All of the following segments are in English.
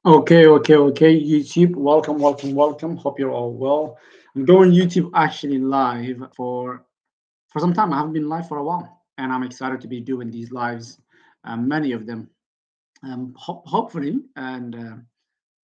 Okay. YouTube, welcome. Hope you're all well. I'm going YouTube actually live for some time. I haven't been live for a while, and I'm excited to be doing these lives, many of them, hopefully, and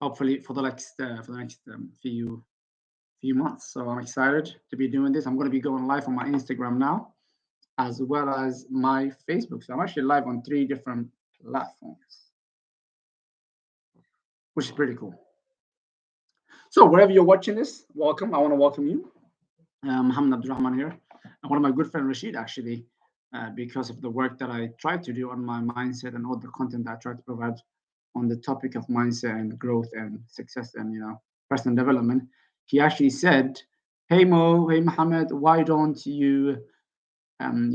hopefully for the next few months. So I'm excited to be doing this. I'm going to be going live on my Instagram now, as well as my Facebook. So I'm actually live on three different platforms, which is pretty cool. So wherever you're watching this, welcome. I want to welcome you. Mohammed Abdurrahman here. And one of my good friend Rashid actually, because of the work that I try to do on my mindset and all the content that I try to provide on the topic of mindset and growth and success and personal development. He actually said, "Hey Mo, hey Mohammed, why don't you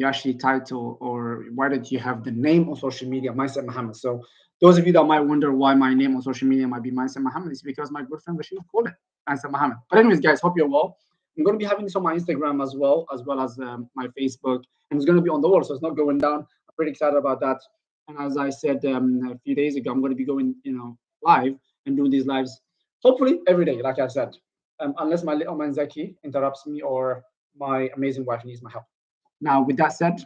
actually title or why don't you have the name on social media Mindset Mohammed?" So those of you that might wonder why my name on social media might be Mindset Mohammed is because my good friend Rashid called it Mindset Mohammed. But anyways, guys, hope you're well. I'm going to be having this on my Instagram as well as my Facebook, and it's going to be on the wall, so it's not going down. I'm pretty excited about that. And as I said a few days ago, I'm going to be going, live and doing these lives, hopefully every day, like I said, unless my little man Zaki interrupts me or my amazing wife needs my help. Now, with that said,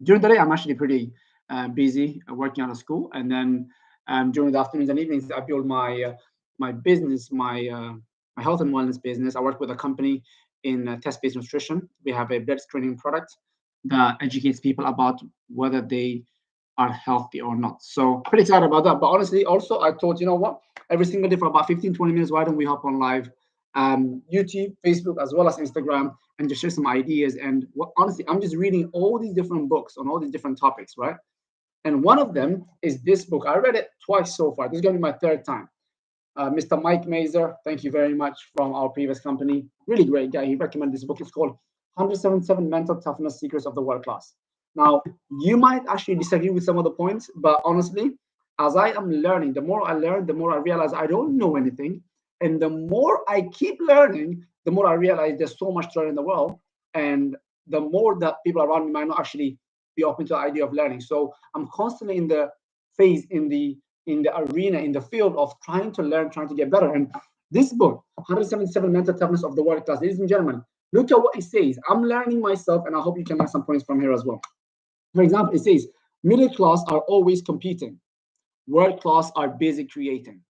during the day, I'm actually pretty busy working out of school, and then during the afternoons and evenings, I build my business, my health and wellness business. I work with a company in test-based nutrition. We have a blood screening product that educates people about whether they are healthy or not. So pretty excited about that. But honestly, also I thought, you know what? Every single day for about 15, 20 minutes, why don't we hop on live? YouTube, Facebook, as well as Instagram, and just share some ideas. And honestly, I'm just reading all these different books on all these different topics, right? And one of them is this book. I read it twice so far. This is going to be my third time. Mr. Mike Mazer, thank you very much, from our previous company. Really great guy. He recommended this book. It's called 177 Mental Toughness Secrets of the World Class. Now, you might actually disagree with some of the points, but honestly, as I am learning, the more I learn, the more I realize I don't know anything. And the more I keep learning, the more I realize there's so much to learn in the world. And the more that people around me might not actually be open to the idea of learning. So I'm constantly in the phase, in the arena, in the field of trying to learn, trying to get better. And this book, 177 Mental Toughness of the World Class, ladies and gentlemen, look at what it says. I'm learning myself, and I hope you can learn some points from here as well. For example, it says, middle class are always competing. World class are busy creating.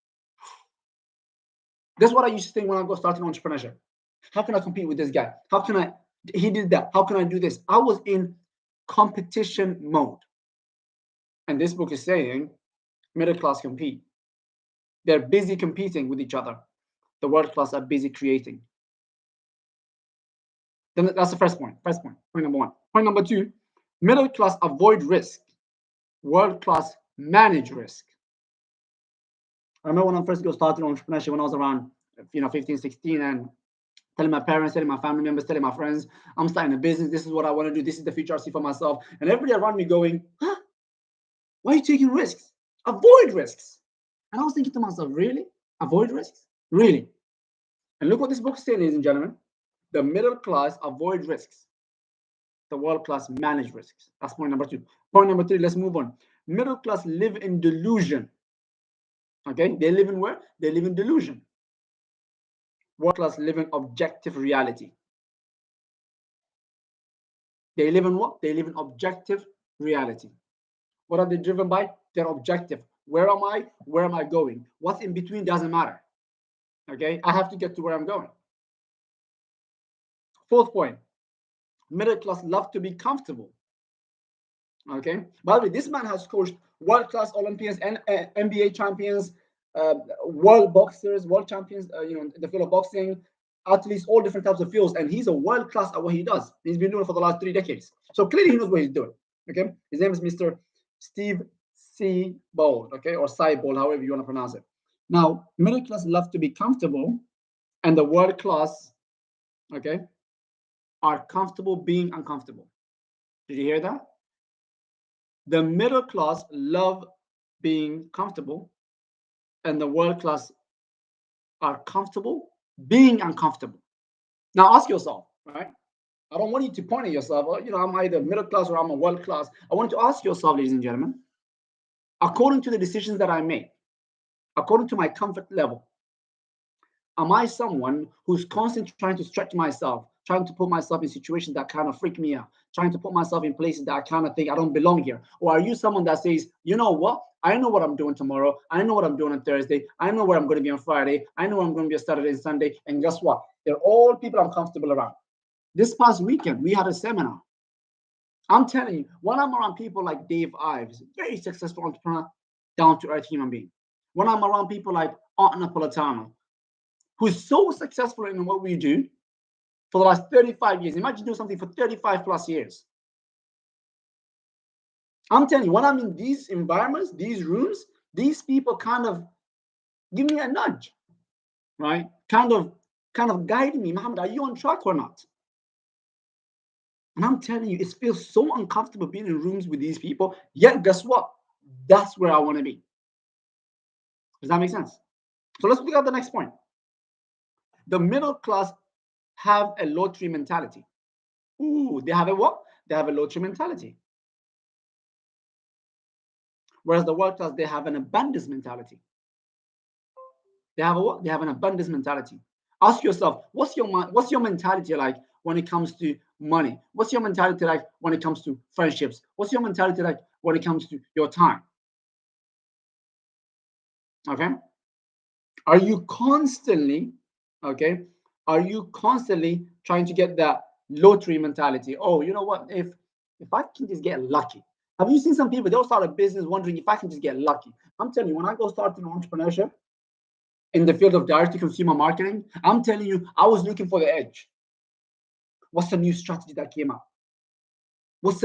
That's what I used to think when I got started in entrepreneurship. How can I compete with this guy? How can I? He did that. How can I do this? I was in competition mode. And this book is saying middle class compete. They're busy competing with each other. The world class are busy creating. Then that's the first point. Point number one. Point number two, middle class avoid risk. World class manage risk. I remember when I first got started on entrepreneurship when I was around 15, 16, and telling my parents, telling my family members, telling my friends, I'm starting a business. This is what I want to do. This is the future I see for myself. And everybody around me going, huh? Why are you taking risks? Avoid risks. And I was thinking to myself, really? Avoid risks? Really? And look what this book is saying, ladies and gentlemen. The middle class avoid risks. The world class manage risks. That's point number two. Point number three, let's move on. Middle class live in delusion. Okay, they live in where? They live in delusion. World class live in objective reality. They live in what? They live in objective reality. What are they driven by? Their objective. Where am I? Where am I going? What's in between doesn't matter. Okay, I have to get to where I'm going. Fourth point, middle class love to be comfortable. Okay, by the way, this man has coached world-class Olympians and NBA champions, world boxers, world champions, in the field of boxing, athletes, all different types of fields, and he's a world-class at what he does. He's been doing it for the last 3 decades. So clearly he knows what he's doing. Okay, his name is Mr. Steve Siebold, okay, or Siebold, however you want to pronounce it. Now, middle class love to be comfortable, and the world class, okay, are comfortable being uncomfortable. Did you hear that? The middle class love being comfortable, and the world class are comfortable being uncomfortable. Now ask yourself, right? I don't want you to point at yourself, I'm either middle class or I'm a world class. I want you to ask yourself, ladies and gentlemen, according to the decisions that I made, according to my comfort level. Am I someone who's constantly trying to stretch myself, trying to put myself in situations that kind of freak me out, trying to put myself in places that I kind of think I don't belong here? Or are you someone that says, you know what? I know what I'm doing tomorrow. I know what I'm doing on Thursday. I know where I'm going to be on Friday. I know where I'm going to be on Saturday and Sunday. And guess what? They're all people I'm comfortable around. This past weekend, we had a seminar. I'm telling you, when I'm around people like Dave Ives, very successful entrepreneur, down to earth human being. When I'm around people like Art Napolitano, who's so successful in what we do for the last 35 years. Imagine doing something for 35 plus years. I'm telling you, when I'm in these environments, these rooms, these people kind of give me a nudge, right? Kind of guiding me. Mohammed, are you on track or not? And I'm telling you, it feels so uncomfortable being in rooms with these people. Yet, guess what? That's where I want to be. Does that make sense? So let's look at the next point. The middle class have a lottery mentality. Ooh, they have a what? They have a lottery mentality. Whereas the world class, they have an abundance mentality. They have a what? They have an abundance mentality. Ask yourself, what's your mentality like when it comes to money? What's your mentality like when it comes to friendships? What's your mentality like when it comes to your time? Okay. Are you constantly, okay? Are you constantly trying to get that lottery mentality? Oh, you know what? If I can just get lucky. Have you seen some people, they'll start a business wondering if I can just get lucky? I'm telling you, when I go start an entrepreneurship in the field of direct to consumer marketing, I'm telling you, I was looking for the edge. What's the new strategy that came out? What's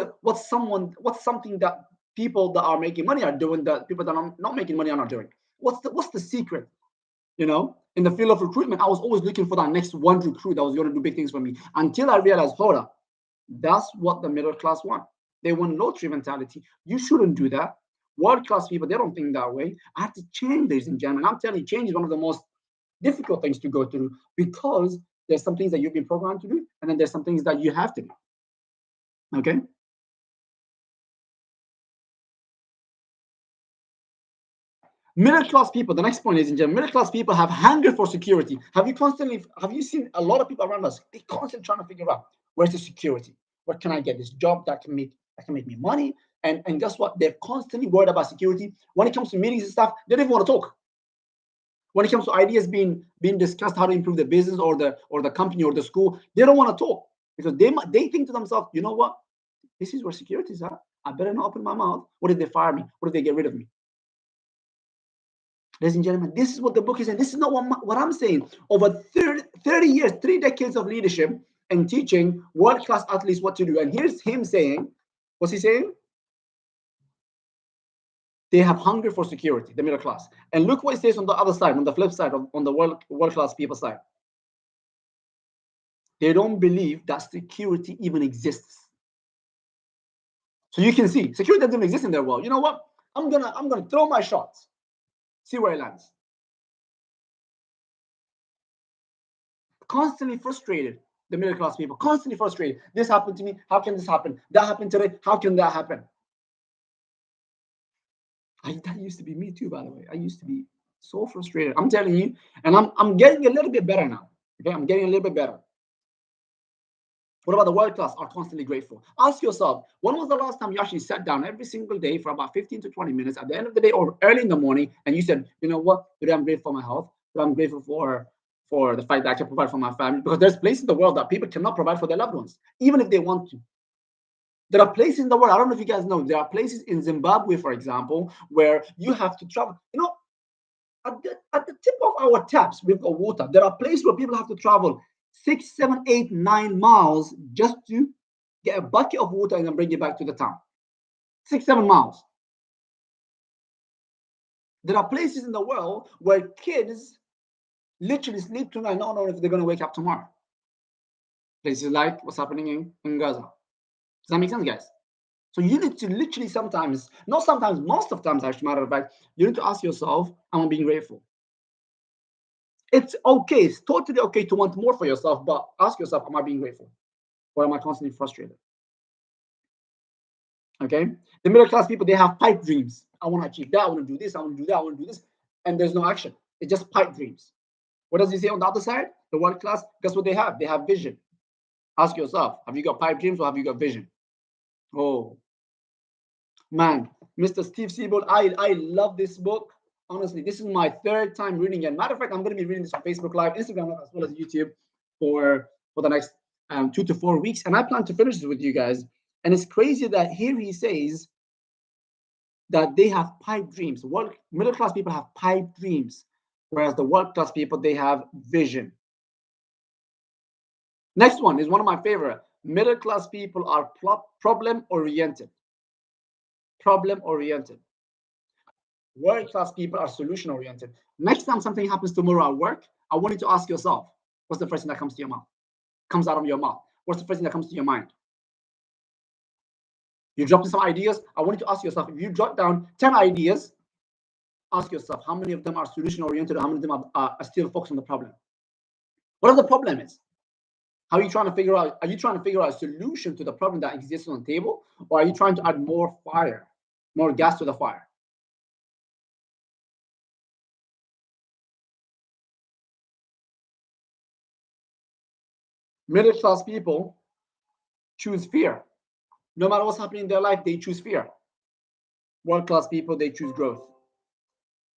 something that people that are making money are doing that people that are not making money are not doing? What's the secret? You know, in the field of recruitment, I was always looking for that next one recruit that was going to do big things for me until I realized, hold up, that's what the middle class want. They want lottery mentality. You shouldn't do that. World class people, they don't think that way. I have to change, ladies and gentlemen. I'm telling you, change is one of the most difficult things to go through because there's some things that you've been programmed to do, and then there's some things that you have to do. Okay. Middle class people, the next point is in general, middle class people have hunger for security. Have you seen a lot of people around us? They constantly trying to figure out where's the security? Where can I get this job that can make me money? And guess what? They're constantly worried about security. When it comes to meetings and stuff, they don't even want to talk. When it comes to ideas being discussed, how to improve the business or the company or the school, they don't want to talk because they think to themselves, you know what? This is where security is at. I better not open my mouth. What if they fire me? What if they get rid of me? Ladies and gentlemen, this is what the book is saying. This is not what I'm saying. Over 30 years, 3 decades of leadership and teaching world-class athletes what to do. And here's him saying, what's he saying? They have hunger for security, the middle class. And look what it says on the other side, on the flip side, on the world-class people side. They don't believe that security even exists. So you can see, security doesn't exist in their world. You know what? I'm gonna throw my shots, see where it lands. Constantly frustrated, the middle class people, constantly frustrated. This happened to me. How can this happen? That happened today. How can that happen? That used to be me too, by the way. I used to be so frustrated. I'm telling you, and I'm getting a little bit better now. Okay, I'm getting a little bit better. What about the world class are constantly grateful? Ask yourself, when was the last time you actually sat down every single day for about 15 to 20 minutes at the end of the day or early in the morning and you said, you know what, today I'm grateful for my health, today I'm grateful for the fact that I can provide for my family, because there's places in the world that people cannot provide for their loved ones, even if they want to. There are places in the world, I don't know if you guys know, there are places in Zimbabwe, for example, where you have to travel. You know, at the tip of our taps, we've got water. There are places where people have to travel 6, 7, 8, 9 miles just to get a bucket of water and then bring it back to the town. 6, 7 miles. There are places in the world where kids literally sleep tonight, not knowing if they're going to wake up tomorrow. Places like what's happening in Gaza. Does that make sense, guys? So you need to literally sometimes, not sometimes, most of the times, actually, matter of fact, you need to ask yourself, am I being grateful? It's okay. It's totally okay to want more for yourself, but ask yourself, am I being grateful? Or am I constantly frustrated? Okay? The middle class people, they have pipe dreams. I want to achieve that. I want to do this. I want to do that. I want to do this. and there's no action. It's just pipe dreams. What does he say on the other side? The world class, guess what they have? They have vision. Ask yourself, have you got pipe dreams or have you got vision? Oh, man, Mr. Steve Siebold, I love this book. Honestly, this is my third time reading it. Matter of fact, I'm going to be reading this on Facebook Live, Instagram, as well as YouTube for the next 2 to 4 weeks. And I plan to finish this with you guys. And it's crazy that here he says that they have pipe dreams. Middle class people have pipe dreams, whereas the world class people, they have vision. Next one is one of my favorite. Middle class people are problem oriented. Problem oriented. World class people are solution oriented. Next time something happens tomorrow at work, I want you to ask yourself, what's the first thing that comes to your mouth? Comes out of your mouth? What's the first thing that comes to your mind? You dropped some ideas. I want you to ask yourself, if you jot down 10 ideas, ask yourself how many of them are solution oriented or how many of them are still focused on the problem. Whatever the problem is, how are you trying to figure out? Are you trying to figure out a solution to the problem that exists on the table, or are you trying to add more fire, more gas to the fire? Middle class people choose fear. No matter what's happening in their life, they choose fear. World class people, they choose growth.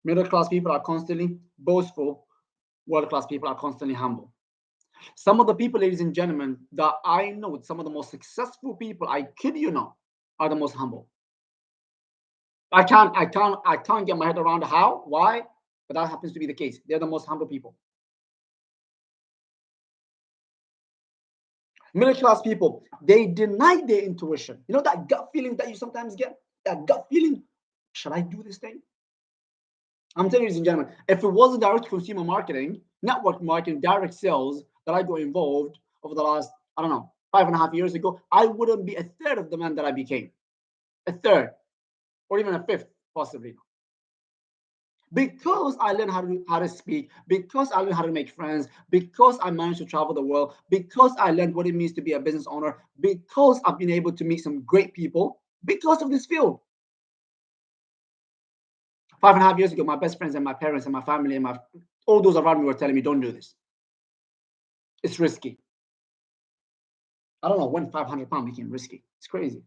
Middle class people are constantly boastful. World class people are constantly humble. Some of the people, ladies and gentlemen, that I know, some of the most successful people, I kid you not, are the most humble. I can't get my head around how, why, but that happens to be the case. They're the most humble people. Middle class people, they deny their intuition. You know that gut feeling that you sometimes get? That gut feeling, should I do this thing? I'm telling you, ladies and gentlemen, if it wasn't direct consumer marketing, network marketing, direct sales that I got involved over the last, I don't know, 5.5 years ago, I wouldn't be a third of the man that I became. A third, or even a fifth, possibly. Because I learned how to speak, because I learned how to make friends, because I managed to travel the world, because I learned what it means to be a business owner, because I've been able to meet some great people, because of this field. 5.5 years ago, my best friends and my parents and my family and all those around me were telling me, don't do this. It's risky. I don't know when 500 pounds became risky. It's crazy.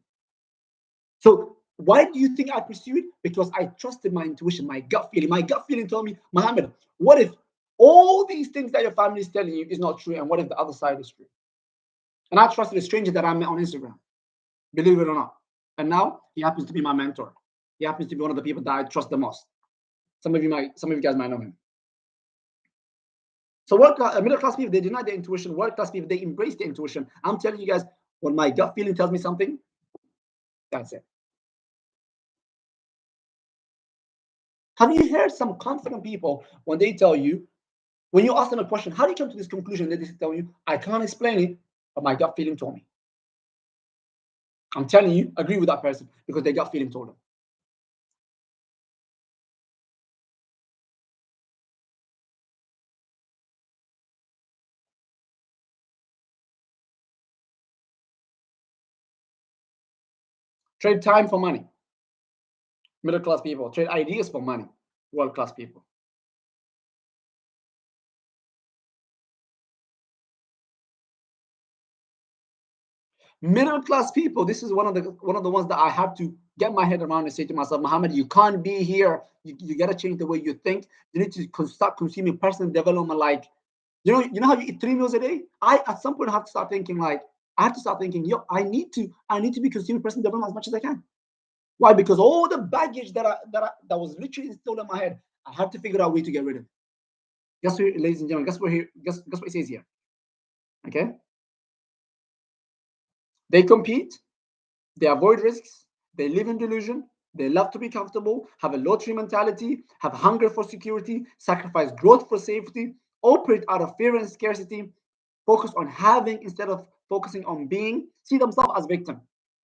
So why do you think I pursued? Because I trusted my intuition, my gut feeling. My gut feeling told me, Mohammed, what if all these things that your family is telling you is not true? And what if the other side is true? And I trusted a stranger that I met on Instagram, believe it or not. And now he happens to be my mentor. He happens to be one of the people that I trust the most. Some of you guys might know him. So middle class people, they deny their intuition. World class people, they embrace their intuition. I'm telling you guys, when my gut feeling tells me something, that's it. Have you heard some confident people when they tell you, when you ask them a question, how do you come to this conclusion? They tell you, I can't explain it, but my gut feeling told me. I'm telling you, agree with that person because their gut feeling told them. Trade time for money. Middle class people trade ideas for money. World class people. Middle class people, this is one of the ones that I have to get my head around and say to myself, Mohammed, you can't be here. You got to change the way you think. You need to start consuming personal development. Like, you know how you eat 3 meals a day? I at some point have to start thinking like, I have to start thinking, yo, I need to be consuming personal development as much as I can. Why? Because all the baggage that was literally instilled in my head, I have to figure out a way to get rid of it. Guess what, ladies and gentlemen, guess what it says here. Okay. They compete, they avoid risks, they live in delusion, they love to be comfortable, have a lottery mentality, have hunger for security, sacrifice growth for safety, operate out of fear and scarcity, focus on having instead of focusing on being, see themselves as victim.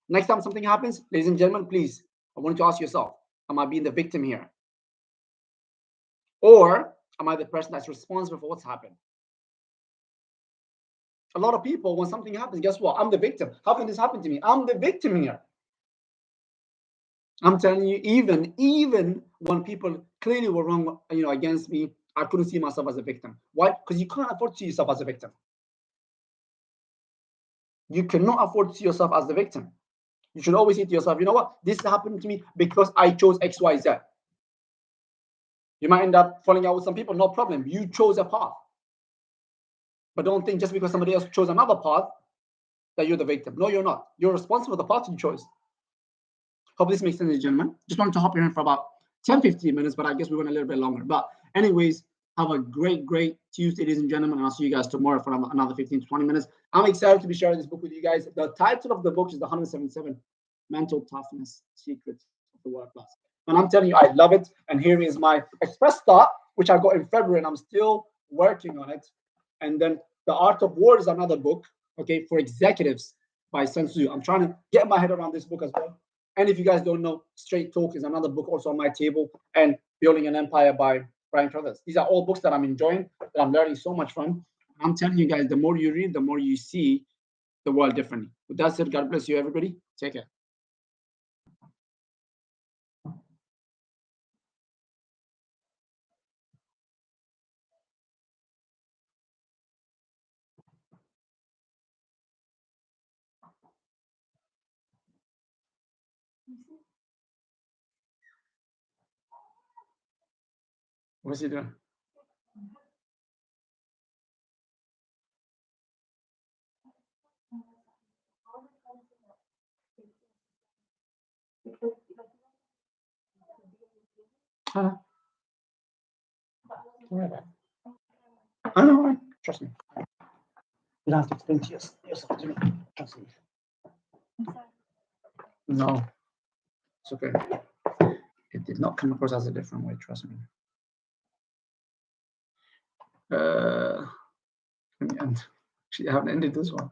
Next time something happens, ladies and gentlemen, please, I want you to ask yourself, am I being the victim here? Or am I the person that's responsible for what's happened? A lot of people, when something happens, guess what? I'm the victim. How can this happen to me? I'm the victim here. I'm telling you, even when people clearly were wrong, against me, I couldn't see myself as a victim. Why? Because you can't afford to see yourself as a victim. You cannot afford to see yourself as the victim. You should always say to yourself, you know what? This happened to me because I chose X, Y, Z. You might end up falling out with some people, no problem. You chose a path. But don't think just because somebody else chose another path that you're the victim. No, you're not. You're responsible for the path you chose. Hope this makes sense, gentlemen. Just wanted to hop in for about 10-15 minutes, but I guess we went a little bit longer. But anyways, have a great Tuesday, ladies and gentlemen, and I'll see you guys tomorrow for another 15 to 20 minutes. I'm excited to be sharing this book with you guys. The title of the book is The 177 Mental Toughness Secrets of the World Class. And I'm telling you, I love it. And here is my Express Start, which I got in February, and I'm still working on it. And then The Art of War is another book, okay, for executives by Sun Tzu. I'm trying to get my head around this book as well. And if you guys don't know, Straight Talk is another book also on my table, and Building an Empire by Brian Travis. These are all books that I'm enjoying, that I'm learning so much from. I'm telling you guys, the more you read, the more you see the world differently. With that said, God bless you, everybody. Take care. What's he doing? I know, trust me. You don't have to explain to yourself to me. Trust me. No, it's okay. It did not come across as a different way, trust me. Let me end. Actually, I haven't ended this one.